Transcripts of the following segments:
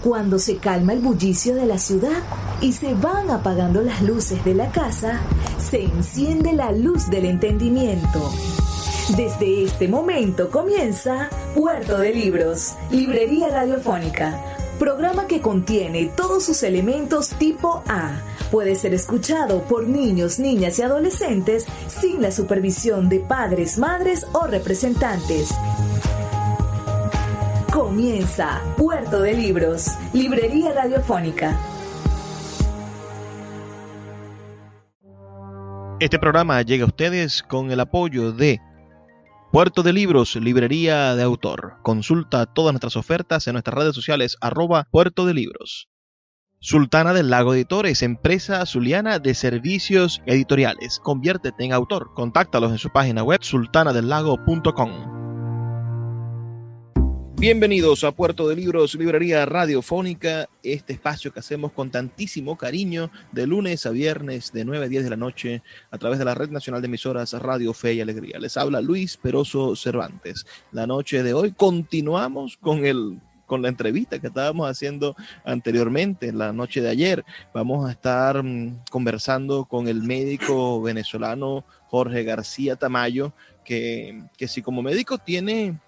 Cuando se calma el bullicio de la ciudad y se van apagando las luces de la casa, se enciende la luz del entendimiento. Desde este momento comienza Puerto de Libros, Librería Radiofónica, programa que contiene todos sus elementos tipo A. Puede ser escuchado por niños, niñas y adolescentes sin la supervisión de padres, madres o representantes. Comienza Puerto de Libros, Librería Radiofónica. Este programa llega a ustedes con el apoyo de Puerto de Libros, Librería de Autor. Consulta todas nuestras ofertas en nuestras redes sociales @Puerto de Libros. Sultana del Lago Editores, empresa zuliana de servicios editoriales. Conviértete en autor. Contáctalos en su página web sultanadelago.com. Bienvenidos a Puerto de Libros, Librería Radiofónica, este espacio que hacemos con tantísimo cariño de lunes a viernes de 9 a 10 de la noche a través de la Red Nacional de Emisoras Radio Fe y Alegría. Les habla Luis Peroso Cervantes. La noche de hoy continuamos con la entrevista que estábamos haciendo anteriormente, la noche de ayer. Vamos a estar conversando con el médico venezolano Jorge García Tamayo, que si como médico tiene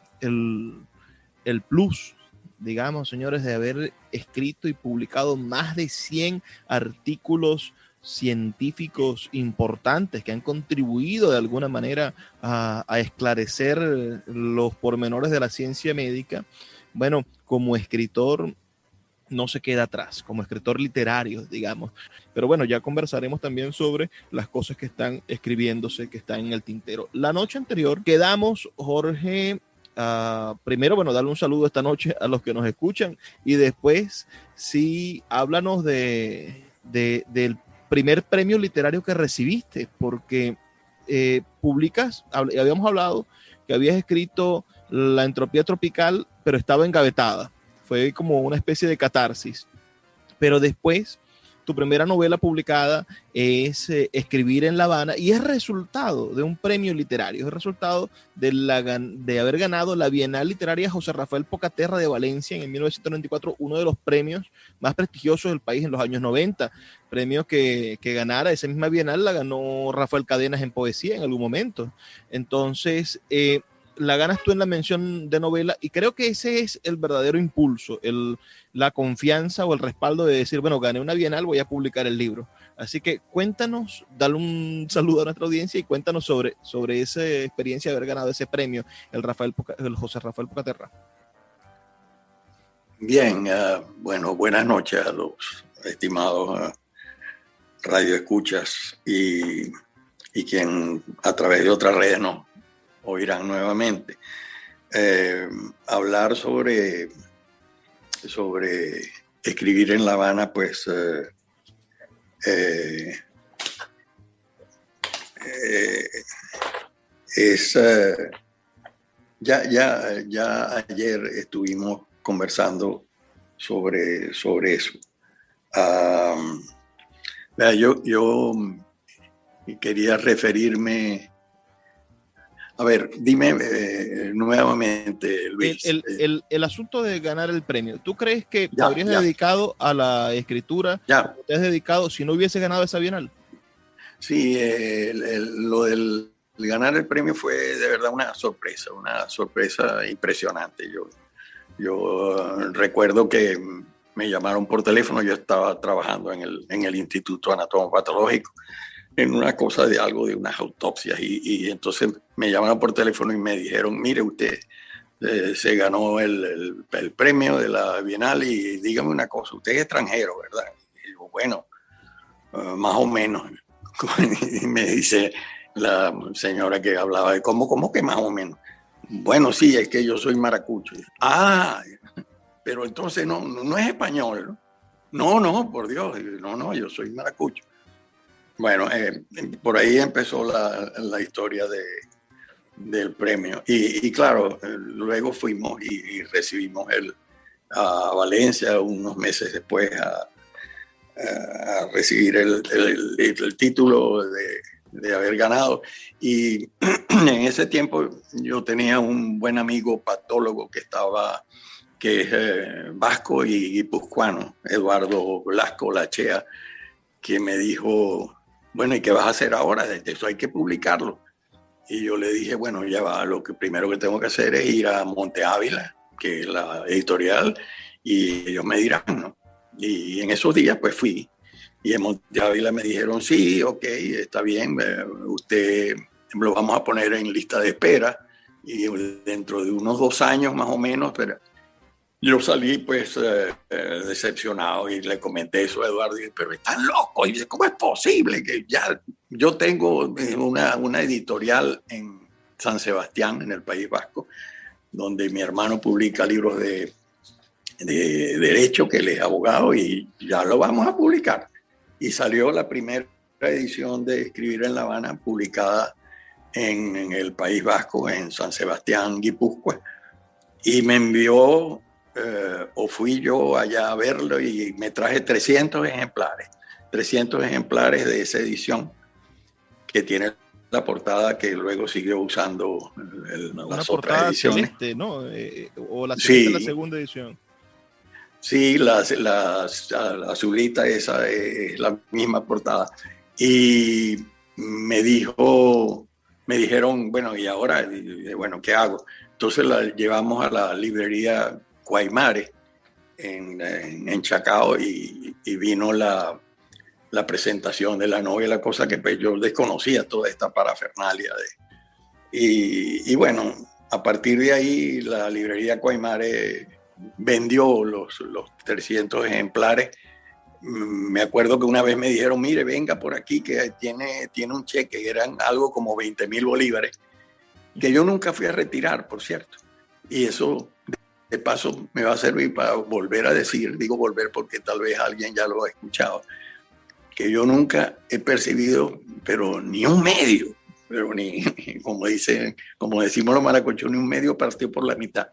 el plus, digamos, señores, de haber escrito y publicado más de 100 artículos científicos importantes que han contribuido de alguna manera a esclarecer los pormenores de la ciencia médica. Bueno, como escritor no se queda atrás, como escritor literario, digamos. Pero bueno, ya conversaremos también sobre las cosas que están escribiéndose, que están en el tintero. La noche anterior quedamos, Jorge, primero, bueno, darle un saludo esta noche a los que nos escuchan y después, sí, háblanos del primer premio literario que recibiste, porque habíamos hablado que habías escrito La entropía tropical, pero estaba engavetada. Fue como una especie de catarsis. Pero después, tu primera novela publicada es Escribir en La Habana, y es resultado de un premio literario, es resultado de haber ganado la Bienal Literaria José Rafael Pocaterra de Valencia en 1994, uno de los premios más prestigiosos del país en los años 90. Premio que ganara esa misma Bienal la ganó Rafael Cadenas en poesía en algún momento. Entonces, la ganas tú en la mención de novela, y creo que ese es el verdadero impulso, la confianza o el respaldo de decir, bueno, gané una Bienal, voy a publicar el libro. Así que cuéntanos, dale un saludo a nuestra audiencia y cuéntanos sobre esa experiencia de haber ganado ese premio, el José Rafael Pocaterra. Bien, bueno, buenas noches a los estimados radioescuchas y quien a través de otras redes nos oirán nuevamente. Hablar sobre escribir en La Habana, pues es ya ayer estuvimos conversando sobre eso. Yo quería referirme. A ver, dime nuevamente, Luis. El asunto de ganar el premio, ¿tú crees que te habrías dedicado a la escritura? ¿Como te has dedicado si no hubiese ganado esa Bienal? Sí, lo del ganar el premio fue de verdad una sorpresa impresionante. Yo recuerdo que me llamaron por teléfono, yo estaba trabajando en el Instituto Anatomopatológico, en una cosa de algo de unas autopsias, y entonces me llamaron por teléfono y me dijeron, mire usted, se ganó el premio de la Bienal, y dígame una cosa, usted es extranjero, ¿verdad? Y digo, bueno, más o menos. Y me dice la señora que hablaba, ¿cómo que más o menos? Bueno, sí, es que yo soy maracucho. Pero entonces no es español, ¿no? No, por Dios, no, yo soy maracucho. Bueno, por ahí empezó la historia del premio. Y claro, luego fuimos y recibimos a Valencia unos meses después a recibir el título de haber ganado. Y en ese tiempo yo tenía un buen amigo patólogo que que es vasco y guipuzcoano, Eduardo Blasco Lachea, que me dijo, bueno, ¿y qué vas a hacer ahora? Eso hay que publicarlo. Y yo le dije, bueno, ya va, lo que primero que tengo que hacer es ir a Monte Ávila, que es la editorial, y ellos me dirán, ¿no? Y en esos días pues fui, y en Monte Ávila me dijeron, sí, ok, está bien, usted lo vamos a poner en lista de espera, y dentro de unos 2 años más o menos, pero yo salí pues decepcionado y le comenté eso a Eduardo, y dije, pero están locos, y dice, ¿cómo es posible que ya yo tengo una editorial en San Sebastián, en el País Vasco, donde mi hermano publica libros de derecho, que él es abogado, y ya lo vamos a publicar? Y salió la primera edición de Escribir en La Habana, publicada en el País Vasco, en San Sebastián, Guipúzcoa, y me envió, o fui yo allá a verlo, y me traje 300 ejemplares de esa edición, que tiene la portada que luego siguió usando las otras ediciones. Celeste, ¿no? O la celeste, sí, la segunda edición. Sí, la azulita esa es la misma portada. Y me dijeron, bueno, ¿y ahora? Bueno, ¿qué hago? Entonces la llevamos a la librería Guaymare en Chacao, y vino la presentación de la novela, cosa que pues yo desconocía, toda esta parafernalia. Y bueno, a partir de ahí la librería Guaymare vendió los 300 ejemplares. Me acuerdo que una vez me dijeron, mire, venga por aquí, que tiene un cheque, que eran algo como 20.000 bolívares, que yo nunca fui a retirar, por cierto. Y eso, de paso, me va a servir para volver a decir, digo volver porque tal vez alguien ya lo ha escuchado, que yo nunca he percibido, pero ni un medio, pero ni, como decimos los maracuchos, ni un medio partido por la mitad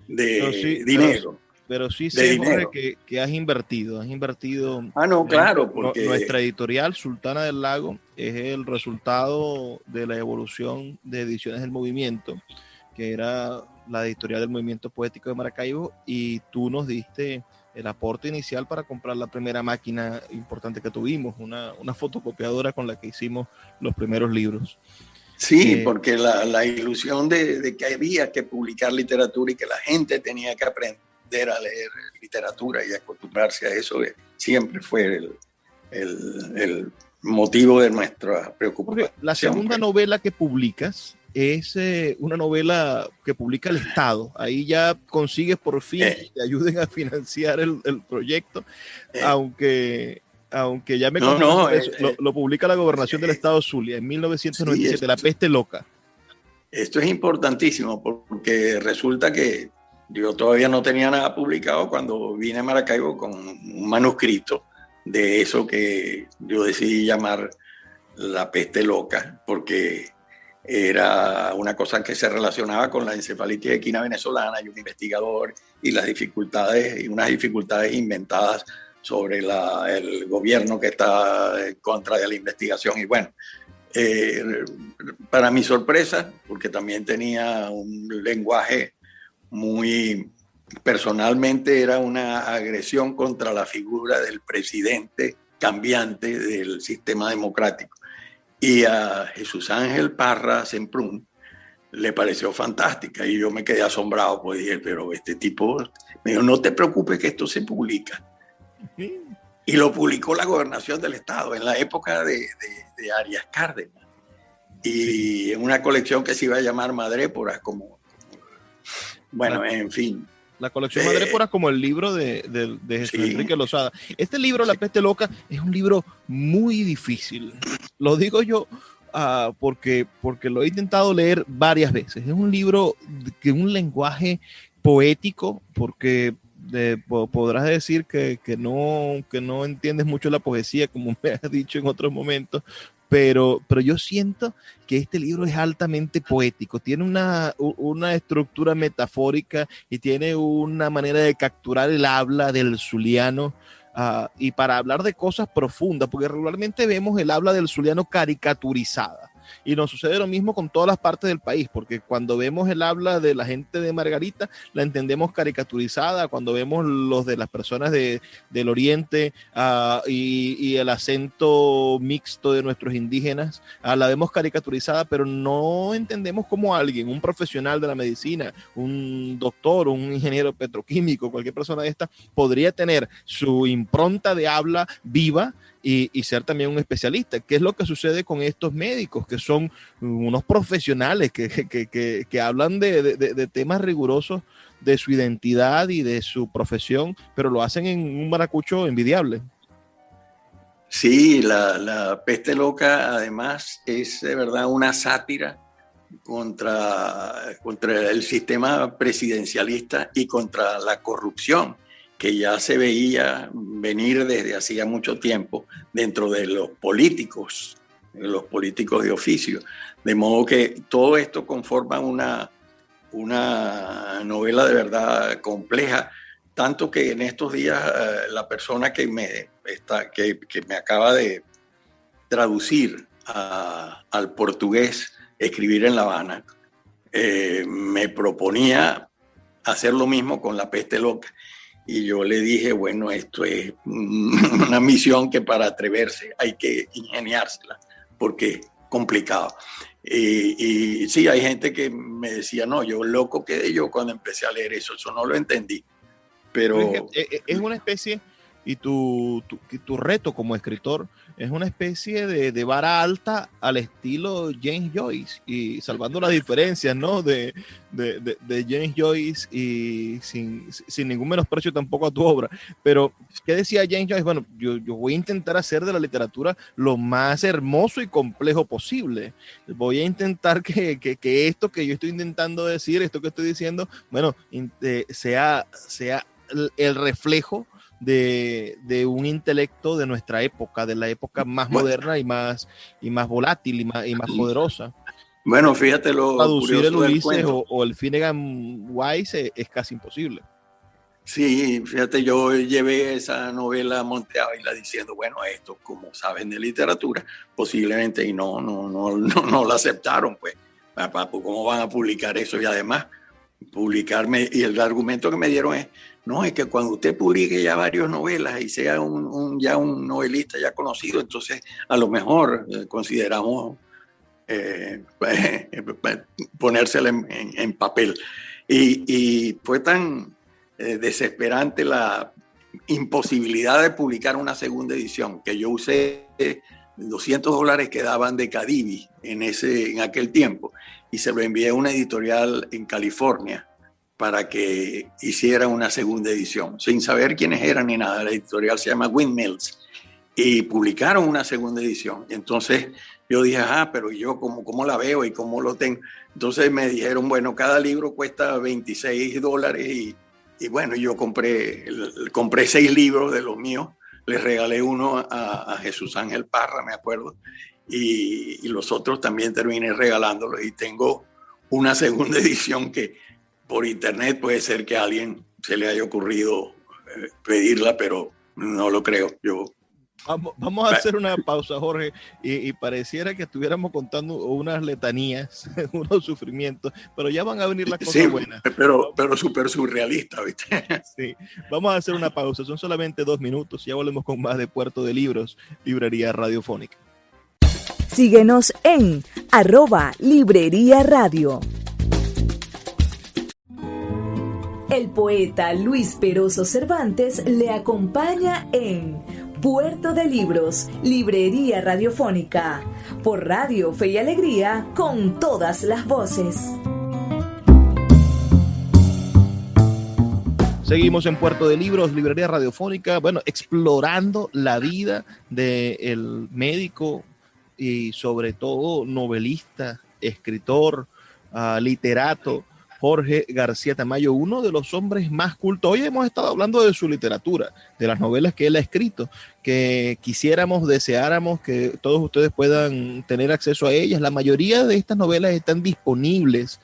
de dinero. Pero sí sé, Jorge, que has invertido. No, claro, porque nuestra editorial Sultana del Lago es el resultado de la evolución de Ediciones del Movimiento, que era la editorial del Movimiento Poético de Maracaibo, y tú nos diste el aporte inicial para comprar la primera máquina importante que tuvimos, una fotocopiadora con la que hicimos los primeros libros. Sí, porque la ilusión de que había que publicar literatura y que la gente tenía que aprender a leer literatura y acostumbrarse a eso siempre fue el motivo de nuestra preocupación. Porque la segunda novela que publicas es una novela que publica el Estado. Ahí ya consigues por fin que te ayuden a financiar el proyecto, aunque ya me lo publica la Gobernación del Estado Zulia en 1997, sí, La Peste Loca. Esto es importantísimo porque resulta que yo todavía no tenía nada publicado cuando vine a Maracaibo con un manuscrito de eso que yo decidí llamar La Peste Loca, porque era una cosa que se relacionaba con la encefalitis equina venezolana y un investigador y unas dificultades inventadas sobre el gobierno que está en contra de la investigación. Y bueno, para mi sorpresa, porque también tenía un lenguaje muy personalmente, era una agresión contra la figura del presidente cambiante del sistema democrático. Y a Jesús Ángel Parra Semprún le pareció fantástica, y yo me quedé asombrado, pues dije, pero este tipo me dijo, no te preocupes que esto se publica. Y lo publicó la Gobernación del Estado en la época de Arias Cárdenas, y en una colección que se iba a llamar Madréporas, en fin. La colección Madréporas, como el libro de Jesús Enrique Lozada. Este libro, La Peste Loca, es un libro muy difícil. Lo digo yo porque lo he intentado leer varias veces. Es un libro que un lenguaje poético, porque podrás decir que no entiendes mucho la poesía, como me has dicho en otros momentos, pero yo siento que este libro es altamente poético, tiene una estructura metafórica y tiene una manera de capturar el habla del zuliano, y para hablar de cosas profundas, porque regularmente vemos el habla del zuliano caricaturizada. Y nos sucede lo mismo con todas las partes del país, porque cuando vemos el habla de la gente de Margarita, la entendemos caricaturizada. Cuando vemos los de las personas del oriente y el acento mixto de nuestros indígenas, la vemos caricaturizada, pero no entendemos cómo alguien, un profesional de la medicina, un doctor, un ingeniero petroquímico, cualquier persona de esta, podría tener su impronta de habla viva y ser también un especialista. ¿Qué es lo que sucede con estos médicos, que son unos profesionales que hablan de temas rigurosos de su identidad y de su profesión, pero lo hacen en un maracucho envidiable? Sí, la peste loca además es de verdad una sátira contra el sistema presidencialista y contra la corrupción que ya se veía venir desde hacía mucho tiempo dentro de los políticos de oficio. De modo que todo esto conforma una novela de verdad compleja, tanto que en estos días la persona que me acaba de traducir al portugués, escribir en La Habana, me proponía hacer lo mismo con La peste loca. Y yo le dije, bueno, esto es una misión que para atreverse hay que ingeniársela, porque es complicado. Y sí, hay gente que me decía, no, yo loco quedé yo cuando empecé a leer eso no lo entendí. Pero es una especie, y tu reto como escritor es una especie de vara alta al estilo James Joyce, y salvando las diferencias, ¿no? de James Joyce, y sin ningún menosprecio tampoco a tu obra. Pero, ¿qué decía James Joyce? Bueno, yo voy a intentar hacer de la literatura lo más hermoso y complejo posible. Voy a intentar que esto que yo estoy intentando decir, esto que estoy diciendo, bueno, sea el reflejo de un intelecto de nuestra época, de la época más moderna y más volátil y más poderosa. Bueno, fíjate lo traducir el curioso del Ulises cuento. o el Finnegan Wise es casi imposible. Sí, fíjate, yo llevé esa novela a Monte Ávila diciendo, bueno, esto, como saben de literatura, posiblemente, y no la aceptaron, pues. ¿Cómo van a publicar eso? Y además, publicarme, y el argumento que me dieron es, no, es que cuando usted publique ya varias novelas y sea ya un novelista ya conocido, entonces a lo mejor consideramos ponérsela en papel. Y fue tan desesperante la imposibilidad de publicar una segunda edición que yo usé $200 que daban de Cadivi en aquel tiempo, y se lo envié a una editorial en California para que hiciera una segunda edición, sin saber quiénes eran ni nada. La editorial se llama Windmills, y publicaron una segunda edición. Entonces yo dije, pero yo ¿cómo la veo y cómo lo tengo? Entonces me dijeron, bueno, cada libro cuesta $26, y bueno, yo compré 6 libros de los míos, les regalé uno a Jesús Ángel Parra, me acuerdo, y los otros también terminé regalándolos, y tengo una segunda edición que por internet puede ser que a alguien se le haya ocurrido pedirla, pero no lo creo. Vamos a hacer una pausa, Jorge, y pareciera que estuviéramos contando unas letanías, unos sufrimientos, pero ya van a venir las cosas buenas. Pero súper surrealista, ¿viste? Sí, vamos a hacer una pausa, son solamente 2 minutos, ya volvemos con más de Puerto de Libros, Librería Radiofónica. Síguenos en @Librería Radio. El poeta Luis Peroso Cervantes le acompaña en Puerto de Libros, Librería Radiofónica, por Radio Fe y Alegría, con todas las voces. Seguimos en Puerto de Libros, Librería Radiofónica, bueno, explorando la vida del médico y sobre todo novelista, escritor, literato, Jorge García Tamayo, uno de los hombres más cultos. Hoy hemos estado hablando de su literatura, de las novelas que él ha escrito, que quisiéramos, deseáramos que todos ustedes puedan tener acceso a ellas. La mayoría de estas novelas están disponibles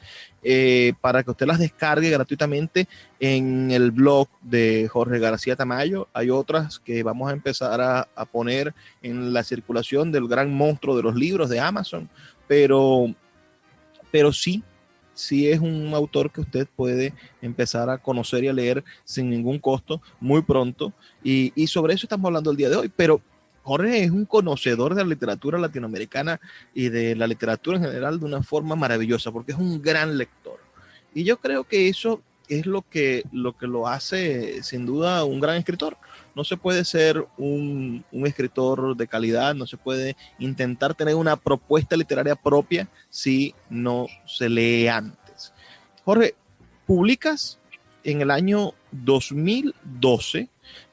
para que usted las descargue gratuitamente en el blog de Jorge García Tamayo. Hay otras que vamos a empezar a poner en la circulación del gran monstruo de los libros de Amazon, pero sí, sí es un autor que usted puede empezar a conocer y a leer sin ningún costo muy pronto, y sobre eso estamos hablando el día de hoy. Pero Jorge es un conocedor de la literatura latinoamericana y de la literatura en general de una forma maravillosa, porque es un gran lector. Y yo creo que eso es lo que lo hace sin duda un gran escritor. No se puede ser un escritor de calidad, no se puede intentar tener una propuesta literaria propia si no se lee antes. Jorge, publicas en el año 2012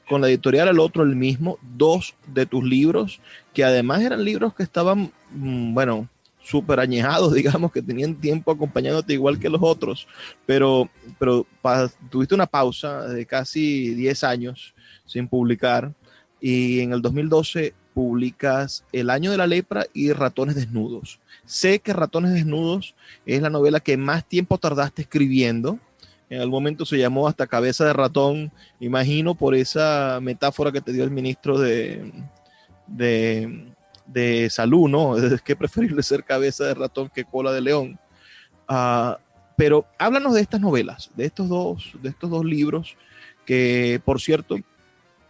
con la editorial El Otro el Mismo 2 de tus libros, que además eran libros que estaban, bueno, súper añejados, digamos, que tenían tiempo acompañándote igual que los otros, pero tuviste una pausa de casi 10 años sin publicar, y en el 2012 publicas El Año de la Lepra y Ratones Desnudos. Sé que Ratones Desnudos es la novela que más tiempo tardaste escribiendo. En algún momento se llamó hasta Cabeza de Ratón, imagino, por esa metáfora que te dio el ministro de salud, ¿no? Es que es preferible ser cabeza de ratón que cola de león. Pero háblanos de estas novelas, de estos dos libros, que por cierto,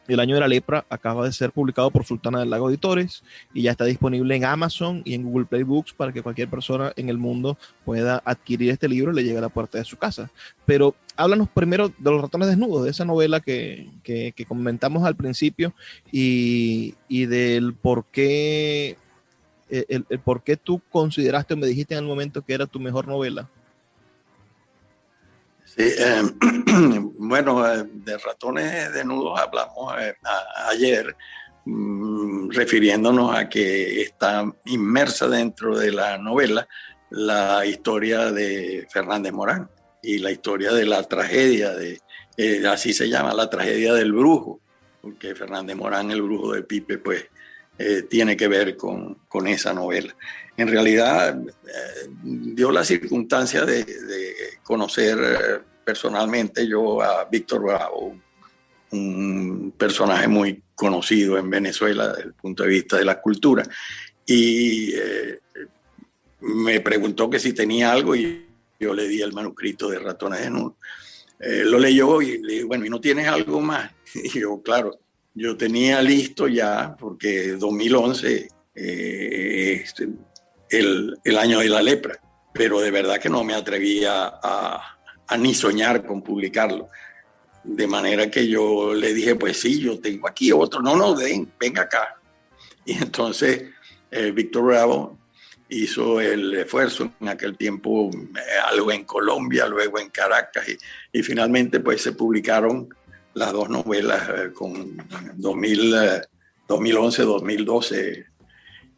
El Año de la Lepra acaba de ser publicado por Sultana del Lago Editores y ya está disponible en Amazon y en Google Play Books para que cualquier persona en el mundo pueda adquirir este libro y le llegue a la puerta de su casa. Pero háblanos primero de Los Ratones Desnudos, de esa novela que comentamos al principio, y del por qué, el por qué tú consideraste o me dijiste en el momento que era tu mejor novela. Sí, bueno, de Ratones Desnudos hablamos ayer, refiriéndonos a que está inmersa dentro de la novela la historia de Fernández Morán y la historia de la tragedia, así se llama, la tragedia del brujo, porque Fernández Morán, el brujo de Pipe, pues tiene que ver con esa novela. En realidad, dio la circunstancia de conocer personalmente yo a Víctor Bravo, un personaje muy conocido en Venezuela desde el punto de vista de la cultura, y me preguntó que si tenía algo y yo le di el manuscrito de Ratones Desnudos. Lo leyó y le dije, bueno, ¿y no tienes algo más? Y yo, claro, yo tenía listo ya, porque 2011 el año de la lepra, pero de verdad que no me atrevía a ni soñar con publicarlo. De manera que yo le dije, pues sí, yo tengo aquí otro. No, venga acá. Y entonces Víctor Bravo hizo el esfuerzo en aquel tiempo, algo en Colombia, luego en Caracas, y finalmente pues se publicaron las dos novelas con 2011, 2012.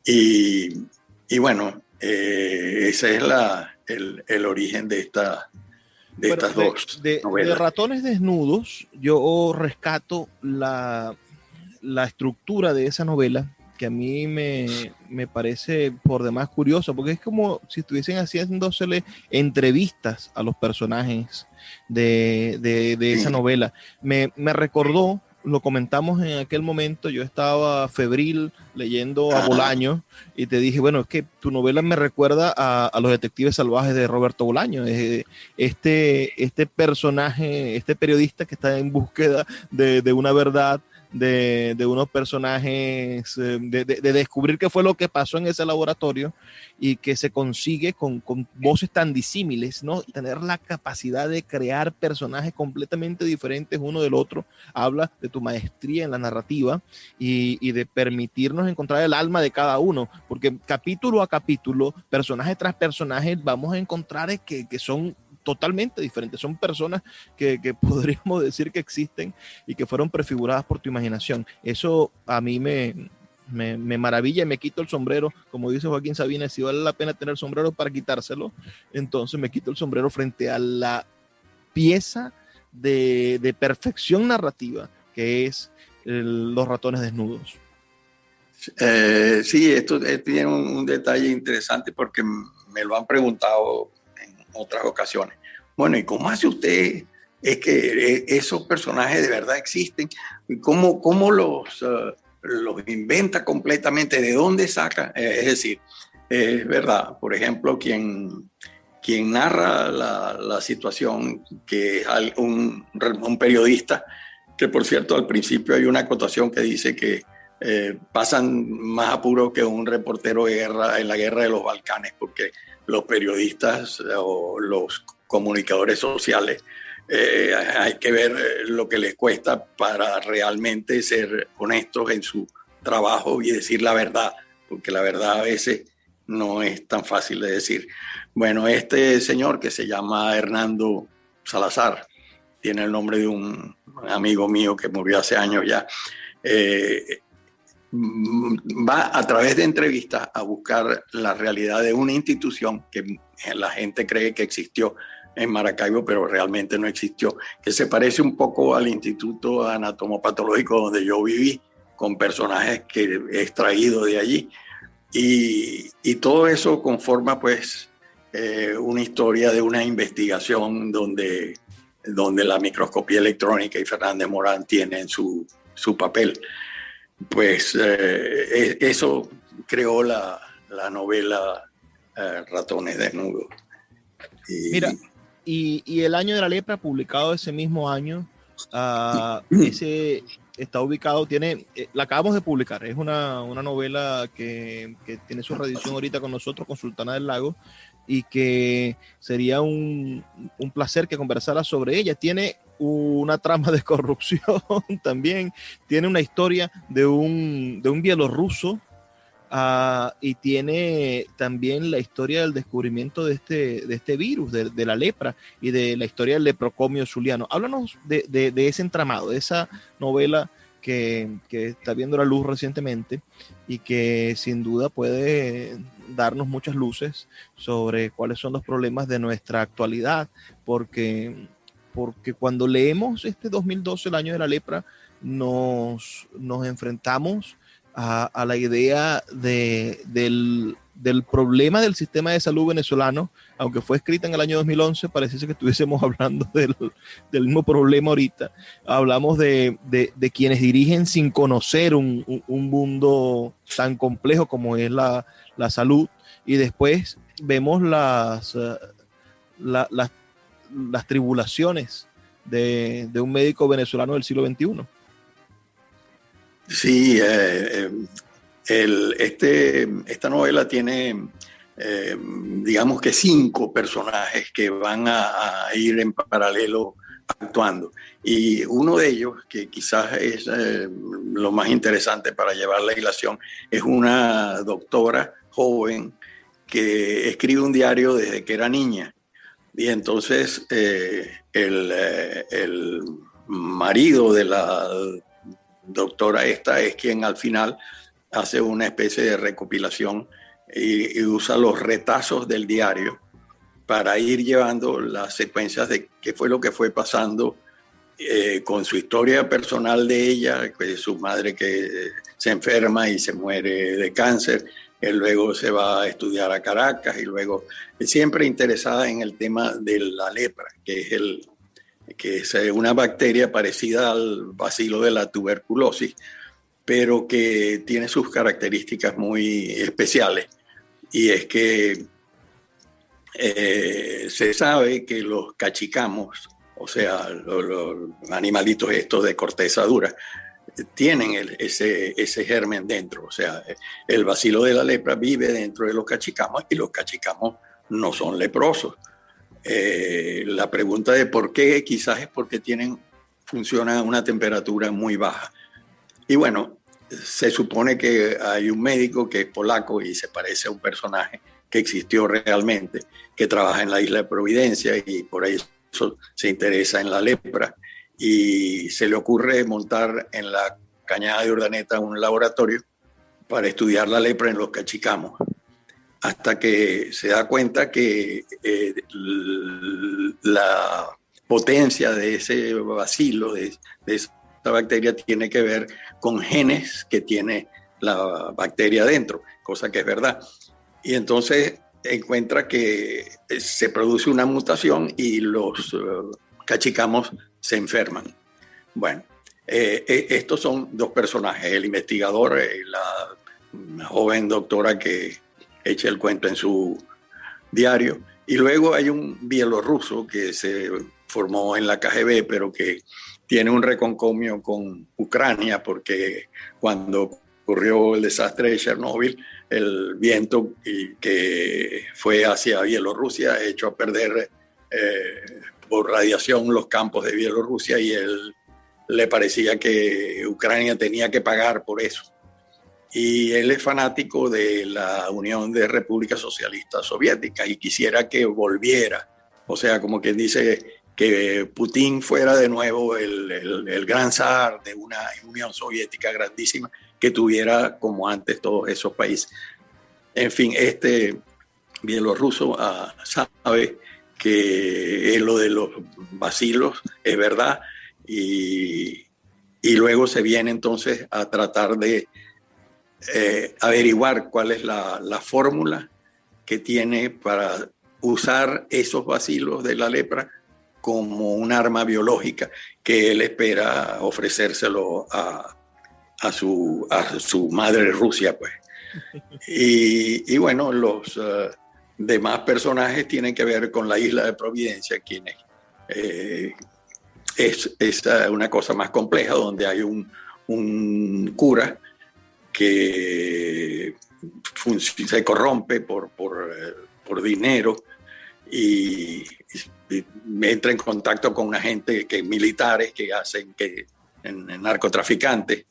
Y bueno, ese es el origen de estas dos novelas. De Ratones Desnudos, yo rescato la estructura de esa novela, que a mí me parece por demás curioso, porque es como si estuviesen haciéndosele entrevistas a los personajes de esa novela. Me recordó, lo comentamos en aquel momento, yo estaba febril leyendo a Bolaño y te dije, bueno, es que tu novela me recuerda a Los Detectives Salvajes de Roberto Bolaño. Este personaje, este periodista que está en búsqueda de una verdad, de unos personajes, de descubrir qué fue lo que pasó en ese laboratorio, y que se consigue con voces tan disímiles, ¿no? Tener la capacidad de crear personajes completamente diferentes uno del otro. Habla de tu maestría en la narrativa y de permitirnos encontrar el alma de cada uno, porque capítulo a capítulo, personaje tras personaje, vamos a encontrar que son totalmente diferentes, son personas que podríamos decir que existen y que fueron prefiguradas por tu imaginación. Eso a mí me maravilla y me quito el sombrero, como dice Joaquín Sabina, si vale la pena tener sombrero para quitárselo, entonces me quito el sombrero frente a la pieza de perfección narrativa que es Los Ratones Desnudos. Sí, esto tiene un detalle interesante porque me lo han preguntado en otras ocasiones. Bueno, ¿y cómo hace usted? Es que esos personajes de verdad existen. ¿Cómo los inventa completamente? ¿De dónde saca? Es decir, Es verdad. Por ejemplo, quien narra la situación, que es un periodista, que por cierto al principio hay una acotación que dice que pasan más apuro que un reportero de guerra en la guerra de los Balcanes, porque los periodistas o los comunicadores sociales hay que ver lo que les cuesta para realmente ser honestos en su trabajo y decir la verdad, porque la verdad a veces no es tan fácil de decir. Bueno, este señor que se llama Hernando Salazar, tiene el nombre de un amigo mío que murió hace años ya, va a través de entrevistas a buscar la realidad de una institución que la gente cree que existió en Maracaibo, pero realmente no existió, que se parece un poco al Instituto Anatomopatológico donde yo viví, con personajes que he extraído de allí. Y todo eso conforma pues una historia de una investigación donde la microscopía electrónica y Fernández Morán tienen su papel. Pues eso creó la novela Ratones Desnudos. Mira, y El Año de la Lepra, publicado ese mismo año, ese está ubicado, la acabamos de publicar, es una novela que tiene su reedición ahorita con nosotros, con Sultana del Lago, y que sería un placer que conversara sobre ella. Tiene una trama de corrupción también, tiene una historia de un bielorruso, y tiene también la historia del descubrimiento de este virus, de la lepra, y de la historia del leprocomio zuliano. Háblanos de ese entramado, de esa novela que está viendo la luz recientemente y que sin duda puede darnos muchas luces sobre cuáles son los problemas de nuestra actualidad, porque cuando leemos este 2012, el año de la lepra, nos enfrentamos a la idea del problema del sistema de salud venezolano. Aunque fue escrita en el año 2011, parece que estuviésemos hablando del mismo problema ahorita. Hablamos de quienes dirigen sin conocer un mundo tan complejo como es la salud, y después vemos las tribulaciones de un médico venezolano del siglo XXI. Sí, esta novela tiene, digamos que 5 personajes que van a ir en paralelo actuando. Y uno de ellos, que quizás es lo más interesante para llevar la ilación, es una doctora joven que escribe un diario desde que era niña. Y entonces el marido de la doctora esta es quien al final hace una especie de recopilación y usa los retazos del diario para ir llevando las secuencias de qué fue lo que fue pasando con su historia personal de ella, pues su madre que se enferma y se muere de cáncer. Él luego se va a estudiar a Caracas y luego siempre interesada en el tema de la lepra, que es una bacteria parecida al bacilo de la tuberculosis, pero que tiene sus características muy especiales. Y es que se sabe que los cachicamos, o sea, los animalitos estos de corteza dura, tienen ese germen dentro. O sea, el bacilo de la lepra vive dentro de los cachicamos y los cachicamos no son leprosos. La pregunta de por qué, quizás es porque funcionan a una temperatura muy baja. Y bueno, se supone que hay un médico que es polaco y se parece a un personaje que existió realmente, que trabaja en la isla de Providencia y por eso se interesa en la lepra. Y se le ocurre montar en la Cañada de Urdaneta un laboratorio para estudiar la lepra en los cachicamos, hasta que se da cuenta que la potencia de ese bacilo, de esa bacteria, tiene que ver con genes que tiene la bacteria dentro, cosa que es verdad. Y entonces encuentra que se produce una mutación y los cachicamos se enferman. Bueno, estos son 2 personajes, el investigador y la joven doctora que echa el cuento en su diario. Y luego hay un bielorruso que se formó en la KGB, pero que tiene un reconcomio con Ucrania, porque cuando ocurrió el desastre de Chernóbil, el viento que fue hacia Bielorrusia echó a perder por radiación los campos de Bielorrusia, y él le parecía que Ucrania tenía que pagar por eso. Y él es fanático de la Unión de Repúblicas Socialistas Soviéticas y quisiera que volviera. O sea, como quien dice, que Putin fuera de nuevo el gran zar de una Unión Soviética grandísima que tuviera como antes todos esos países. En fin, este bielorruso sabe que lo de los bacilos es verdad, y luego se viene entonces a tratar de averiguar cuál es la fórmula que tiene para usar esos bacilos de la lepra como un arma biológica, que él espera ofrecérselo a su madre Rusia, pues. Y bueno, los demás personajes tienen que ver con la isla de Providencia, quienes es una cosa más compleja, donde hay un cura que se corrompe por dinero y entra en contacto con una gente militares que hacen en narcotraficantes,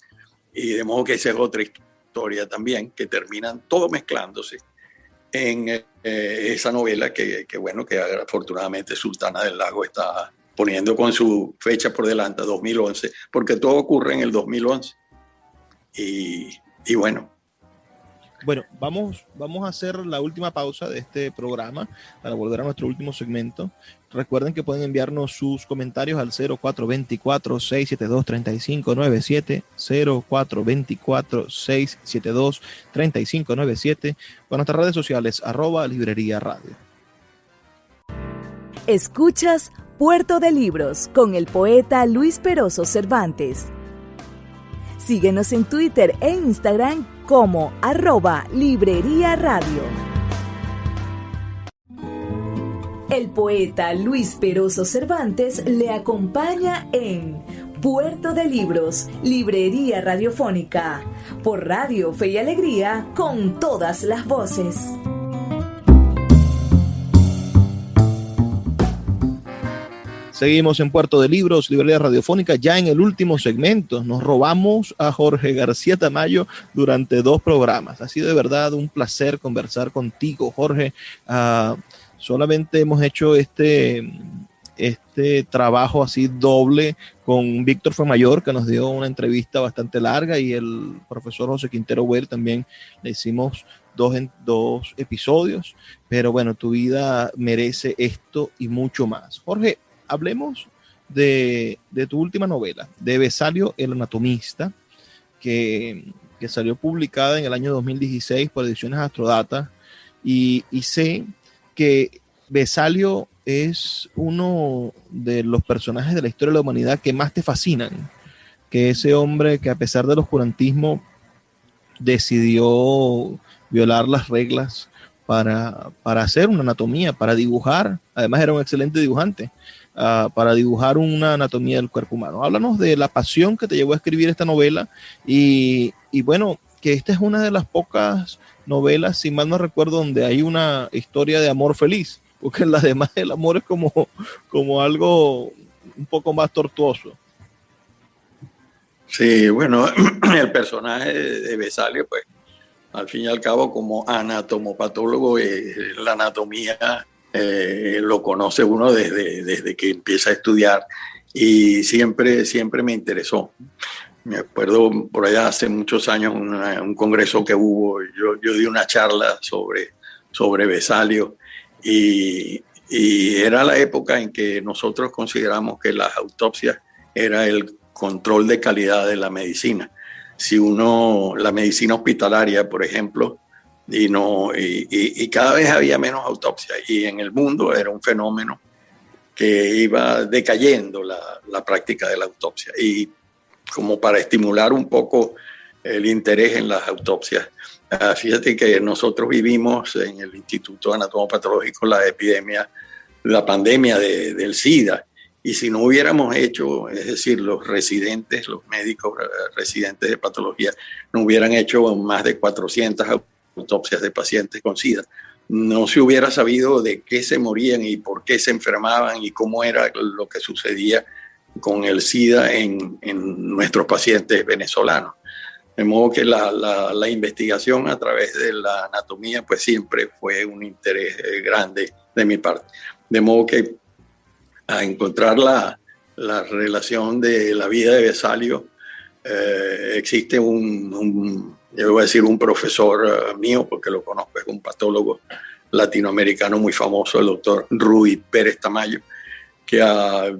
y de modo que esa es otra historia también, que terminan todo mezclándose en esa novela que afortunadamente Sultana del Lago está poniendo con su fecha por delante, 2011, porque todo ocurre en el 2011. Y bueno. Bueno, vamos a hacer la última pausa de este programa para volver a nuestro último segmento. Recuerden que pueden enviarnos sus comentarios al 0424-672-3597, 0424-672-3597, con nuestras redes sociales, @Librería Radio. Escuchas Puerto de Libros con el poeta Luis Peroso Cervantes. Síguenos en Twitter e Instagram como @Librería Radio. El poeta Luis Peroso Cervantes le acompaña en Puerto de Libros, Librería Radiofónica, por Radio Fe y Alegría, con todas las voces. Seguimos en Puerto de Libros, Librería Radiofónica, ya en el último segmento. Nos robamos a Jorge García Tamayo durante 2 programas. Ha sido de verdad un placer conversar contigo, Jorge. Solamente hemos hecho este trabajo así doble con Víctor Fuenmayor, que nos dio una entrevista bastante larga, y el profesor José Quintero Well también le hicimos 2 episodios. Pero bueno, tu vida merece esto y mucho más. Jorge, hablemos de tu última novela, de Vesalio el Anatomista, que salió publicada en el año 2016 por Ediciones Astrodata, y sé que Vesalio es uno de los personajes de la historia de la humanidad que más te fascinan, que ese hombre que, a pesar del oscurantismo, decidió violar las reglas para hacer una anatomía, para dibujar. Además era un excelente dibujante, para dibujar una anatomía del cuerpo humano. Háblanos de la pasión que te llevó a escribir esta novela, y bueno, que esta es una de las pocas novelas, si mal no recuerdo, donde hay una historia de amor feliz, porque en las demás el amor es como algo un poco más tortuoso. Sí, bueno, el personaje de Vesalio, pues, al fin y al cabo, como anatomopatólogo, la anatomía lo conoce uno desde que empieza a estudiar, y siempre me interesó. Me acuerdo por allá hace muchos años, un congreso que hubo, yo di una charla sobre Vesalio, y era la época en que nosotros consideramos que las autopsias era el control de calidad de la medicina. Si la medicina hospitalaria, por ejemplo, y cada vez había menos autopsias, y en el mundo era un fenómeno que iba decayendo la práctica de la autopsia, y como para estimular un poco el interés en las autopsias. Fíjate que nosotros vivimos en el Instituto Anatomopatológico la epidemia, la pandemia del SIDA, y si no hubiéramos hecho, es decir, los residentes, los médicos residentes de patología, no hubieran hecho más de 400 autopsias de pacientes con SIDA, no se hubiera sabido de qué se morían y por qué se enfermaban y cómo era lo que sucedía con el SIDA en nuestros pacientes venezolanos. De modo que la investigación a través de la anatomía pues siempre fue un interés grande de mi parte. De modo que a encontrar la relación de la vida de Vesalio, existe yo voy a decir un profesor mío, porque lo conozco, es un patólogo latinoamericano muy famoso, el doctor Rui Pérez Tamayo, que ha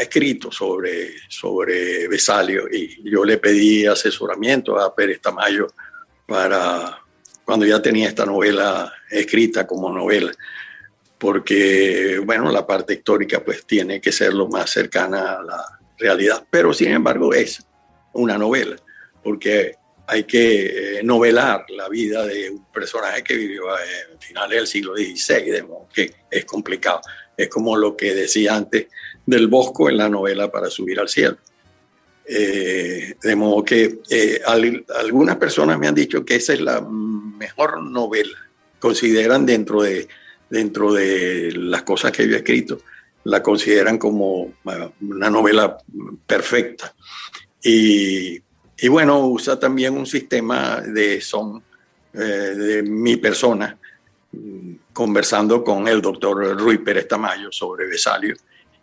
escrito sobre Vesalio, y yo le pedí asesoramiento a Pérez Tamayo para cuando ya tenía esta novela escrita como novela, porque, bueno, la parte histórica pues tiene que ser lo más cercana a la realidad, pero sin embargo es una novela, porque hay que novelar la vida de un personaje que vivió en finales del siglo XVI, de modo que es complicado. Es como lo que decía antes del Bosco en la novela Para subir al cielo. De modo que algunas personas me han dicho que esa es la mejor novela. Consideran dentro de las cosas que yo he escrito, la consideran como una novela perfecta. Y bueno, usa también un sistema de son de mi persona, conversando con el doctor Rui Pérez Tamayo sobre Vesalio,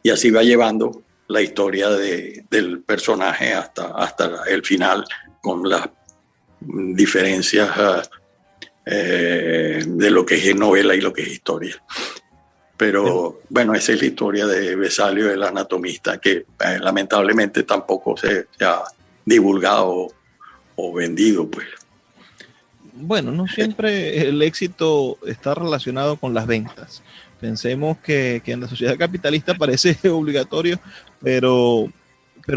y así va llevando la historia del personaje hasta el final, con las diferencias de lo que es novela y lo que es historia. Pero bueno, esa es la historia de Vesalio, el anatomista, que lamentablemente tampoco se ha divulgado o vendido, pues. Bueno, no siempre el éxito está relacionado con las ventas. Pensemos que en la sociedad capitalista parece obligatorio, pero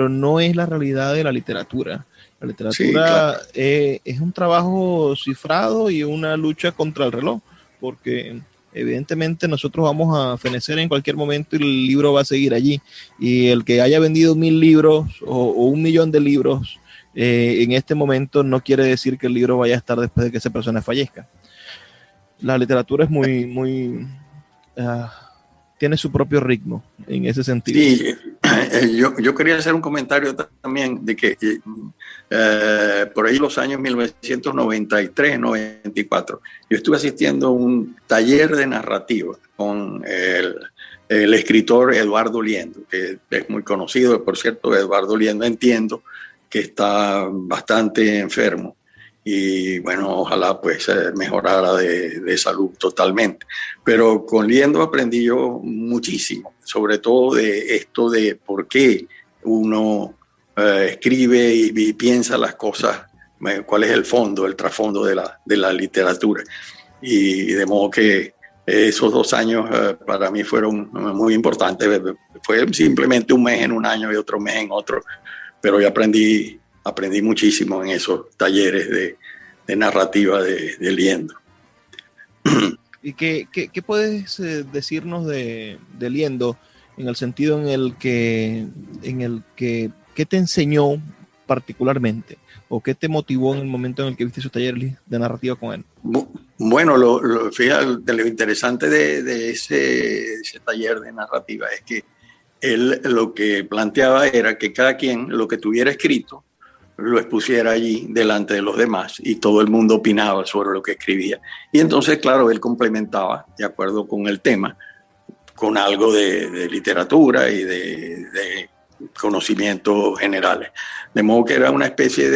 no es la realidad de la literatura. La literatura sí, claro, es un trabajo cifrado y una lucha contra el reloj, porque evidentemente nosotros vamos a fenecer en cualquier momento y el libro va a seguir allí. Y el que haya vendido 1000 libros o 1 millón de libros en este momento no quiere decir que el libro vaya a estar después de que esa persona fallezca. La literatura es muy tiene su propio ritmo en ese sentido. Sí, yo quería hacer un comentario también de que por ahí los años 1993, 94, yo estuve asistiendo a un taller de narrativa con el escritor Eduardo Liendo, que es muy conocido. Por cierto, Eduardo Liendo entiendo que está bastante enfermo y bueno, ojalá pues mejorara de salud totalmente. Pero con Liendo aprendí yo muchísimo, sobre todo de esto de por qué uno escribe y piensa las cosas, cuál es el fondo, el trasfondo de la literatura. Y de modo que esos 2 años para mí fueron muy importantes. Fue simplemente un mes en un año y otro mes en otro, pero yo aprendí muchísimo en esos talleres de narrativa de Liendo. ¿Y qué puedes decirnos de Liendo en el sentido en el que qué te enseñó particularmente o qué te motivó en el momento en el que viste esos talleres de narrativa con él? Bueno, fíjate, lo interesante de ese taller de narrativa es que él lo que planteaba era que cada quien lo que tuviera escrito lo expusiera allí delante de los demás y todo el mundo opinaba sobre lo que escribía. Y entonces, claro, él complementaba, de acuerdo con el tema, con algo de literatura y de conocimientos generales. De modo que era una especie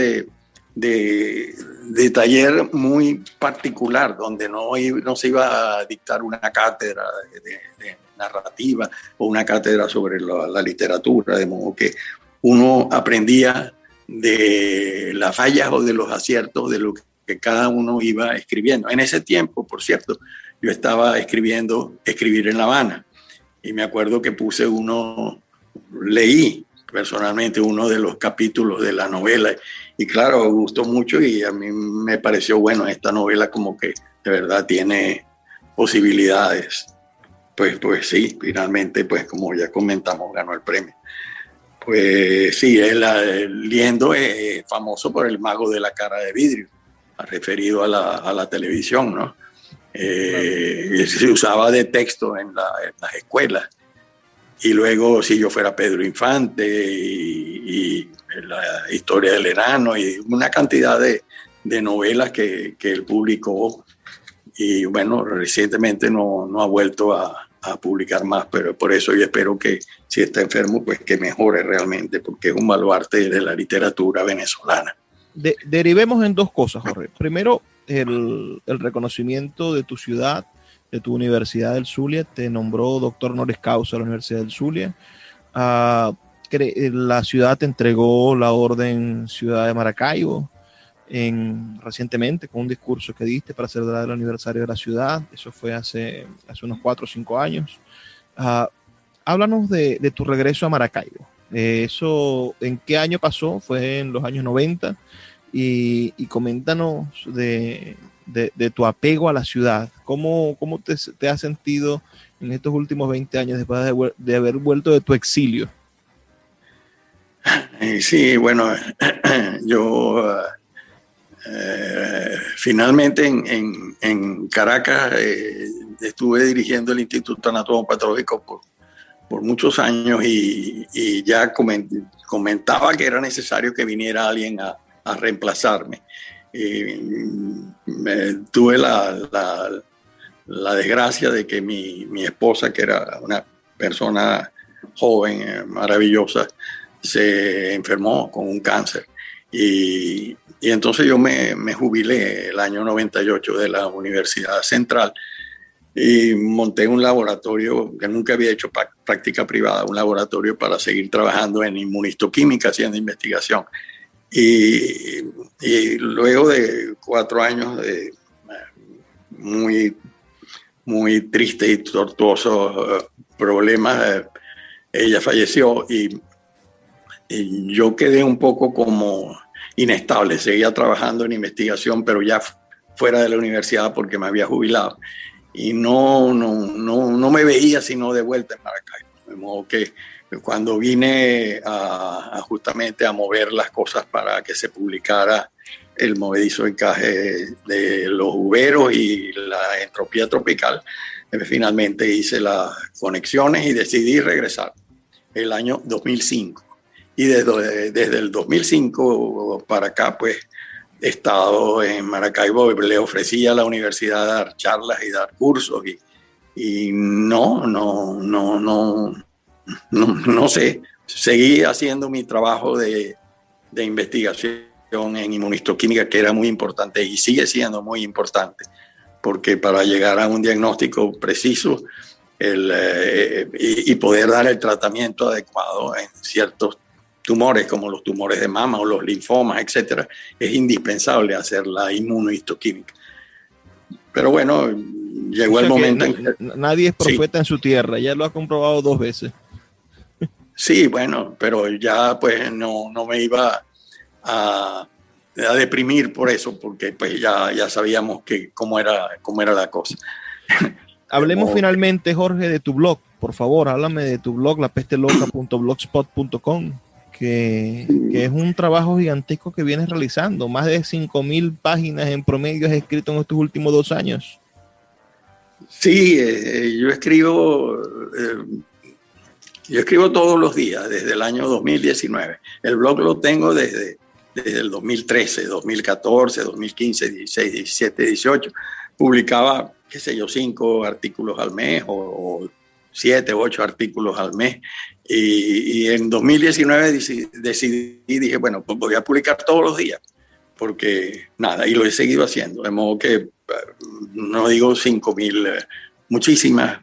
de taller muy particular, donde no se iba a dictar una cátedra de narrativa o una cátedra sobre la literatura, de modo que uno aprendía de las fallas o de los aciertos de lo que cada uno iba escribiendo. En ese tiempo, por cierto, yo estaba escribir en La Habana, y me acuerdo que leí personalmente uno de los capítulos de la novela. Y claro, me gustó mucho y a mí me pareció, bueno, esta novela como que de verdad tiene posibilidades. Pues sí, finalmente, pues como ya comentamos, ganó el premio. Pues sí, Liendo es famoso por El mago de la cara de vidrio, referido a la televisión, ¿no? Se usaba de texto en las escuelas. Y luego, Si yo fuera Pedro Infante, y La historia del enano, y una cantidad de novelas que él publicó. Y bueno, recientemente no ha vuelto a publicar más, pero por eso yo espero que si está enfermo, pues que mejore realmente, porque es un baluarte de la literatura venezolana. Derivemos en dos cosas, Jorge. Primero, el reconocimiento de tu ciudad, de tu Universidad del Zulia. Te nombró doctor honoris causa de la Universidad del Zulia. La ciudad te entregó la Orden Ciudad de Maracaibo recientemente, con un discurso que diste para celebrar el aniversario de la ciudad. Eso fue hace unos 4 o 5 años. Háblanos de tu regreso a Maracaibo. ¿Eso en qué año pasó? Fue en los años 90. Y coméntanos de tu apego a la ciudad. ¿Cómo te has sentido en estos últimos 20 años después de haber vuelto de tu exilio? Sí, bueno, yo finalmente en Caracas estuve dirigiendo el Instituto Anatómico-Patológico por muchos años y ya comentaba que era necesario que viniera alguien a reemplazarme. Tuve la desgracia de que mi esposa, que era una persona joven, maravillosa, se enfermó con un cáncer. Y entonces yo me jubilé el año 98 de la Universidad Central y monté un laboratorio que nunca había hecho práctica privada, un laboratorio para seguir trabajando en inmunistoquímica, haciendo investigación. Y luego de 4 años de muy, muy triste y tortuosos problemas, ella falleció y yo quedé un poco como inestable. Seguía trabajando en investigación, pero ya fuera de la universidad porque me había jubilado. Y no me veía sino de vuelta en Maracaibo. De modo que cuando vine justamente a mover las cosas para que se publicara el movedizo encaje de los uberos y la entropía tropical, finalmente hice las conexiones y decidí regresar el año 2005. Y desde el 2005 para acá, pues he estado en Maracaibo, le ofrecí a la universidad dar charlas y dar cursos y no sé, seguí haciendo mi trabajo de investigación en inmunistoquímica, que era muy importante y sigue siendo muy importante, porque para llegar a un diagnóstico preciso y poder dar el tratamiento adecuado en ciertos tumores como los tumores de mama o los linfomas, etcétera, es indispensable hacer la inmunohistoquímica. Pero bueno, llegó el momento en que nadie es profeta en su tierra, ya lo ha comprobado 2 veces. Sí, bueno, pero ya pues no me iba a deprimir por eso, porque pues ya sabíamos cómo era la cosa. Hablemos finalmente, Jorge, de tu blog. Por favor, háblame de tu blog, lapesteloca.blogspot.com, que es un trabajo gigantesco que vienes realizando. Más de 5,000 páginas en promedio has escrito en estos últimos 2 años. Sí, yo escribo todos los días desde el año 2019. El blog lo tengo desde el 2013, 2014, 2015, 16, 17, 18. Publicaba, qué sé yo, 5 artículos al mes o 7, 8 artículos al mes. Y en 2019 dije, bueno, pues voy a publicar todos los días, porque nada, y lo he seguido haciendo. De modo que, no digo 5,000, muchísimas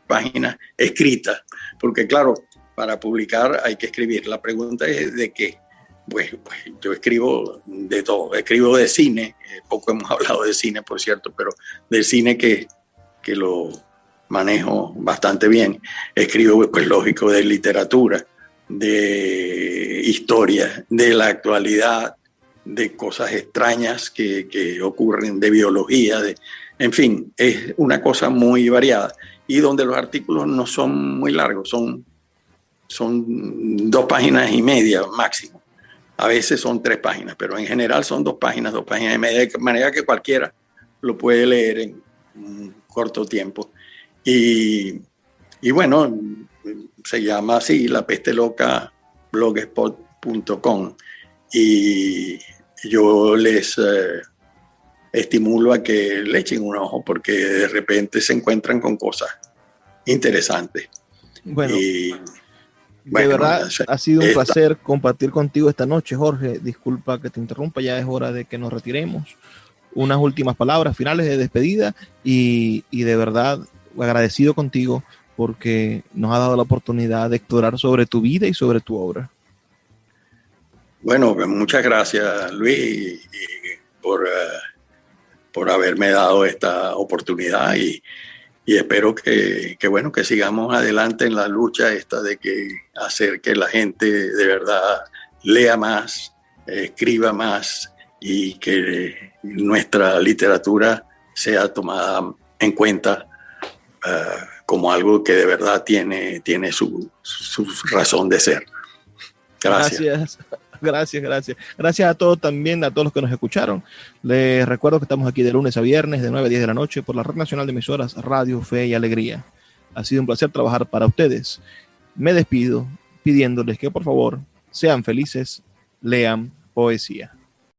páginas escritas, porque claro, para publicar hay que escribir. La pregunta es de qué. Pues yo escribo de todo. Escribo de cine, poco hemos hablado de cine, por cierto, pero del cine que lo manejo bastante bien. Escribo, pues lógico, de literatura, de historia, de la actualidad, de cosas extrañas que ocurren, de biología, en fin, es una cosa muy variada y donde los artículos no son muy largos, son 2 páginas y media máximo. A veces son 3 páginas, pero en general son 2 páginas y media, de manera que cualquiera lo puede leer en un corto tiempo. Y bueno, se llama así, La Peste Loca, blogspot.com. Y yo les estimulo a que le echen un ojo porque de repente se encuentran con cosas interesantes. Bueno, de verdad ha sido un placer compartir contigo esta noche, Jorge. Disculpa que te interrumpa, ya es hora de que nos retiremos. Unas últimas palabras finales de despedida y de verdad agradecido contigo porque nos ha dado la oportunidad de explorar sobre tu vida y sobre tu obra. Bueno, pues muchas gracias, Luis, y por haberme dado esta oportunidad y espero que sigamos adelante en la lucha esta de hacer que la gente de verdad lea más, escriba más y que nuestra literatura sea tomada en cuenta como algo que de verdad tiene su razón de ser. Gracias. Gracias a todos también, a todos los que nos escucharon. Les recuerdo que estamos aquí de lunes a viernes de 9 a 10 de la noche por la Red Nacional de Emisoras Radio Fe y Alegría. Ha sido un placer trabajar para ustedes. Me despido pidiéndoles que por favor sean felices, lean poesía.